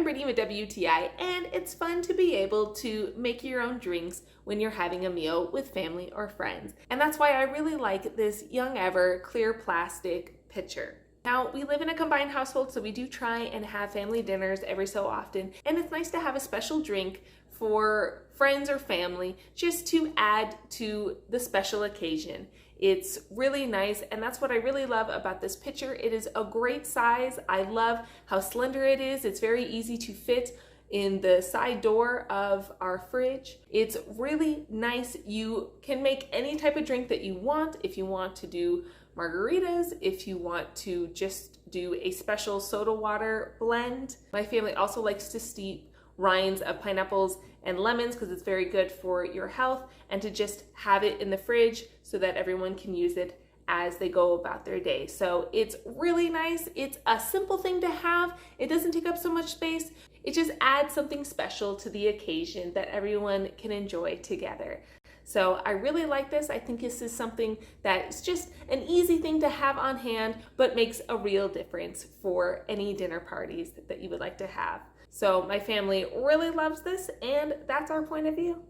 I'm Brittany with WTI, and it's fun to be able to make your own drinks when you're having a meal with family or friends. And that's why I really like this Youngever clear plastic pitcher. Now, we live in a combined household, so we do try and have family dinners every so often, and it's nice to have a special drink for friends or family just to add to the special occasion. It's really nice, and that's what I really love about this pitcher. It is a great size. I love how slender it is. It's very easy to fit in the side door of our fridge. It's really nice. You can make any type of drink that you want. If you want to do margaritas, if you want to just do a special soda water blend. My family also likes to steep rinds of pineapples and lemons because it's very good for your health, and to just have it in the fridge so that everyone can use it as they go about their day. So it's really nice. It's a simple thing to have. It doesn't take up so much space. It just adds something special to the occasion that everyone can enjoy together. So I really like this. I think this is something that is just an easy thing to have on hand, but makes a real difference for any dinner parties that you would like to have. So my family really loves this, and that's our point of view.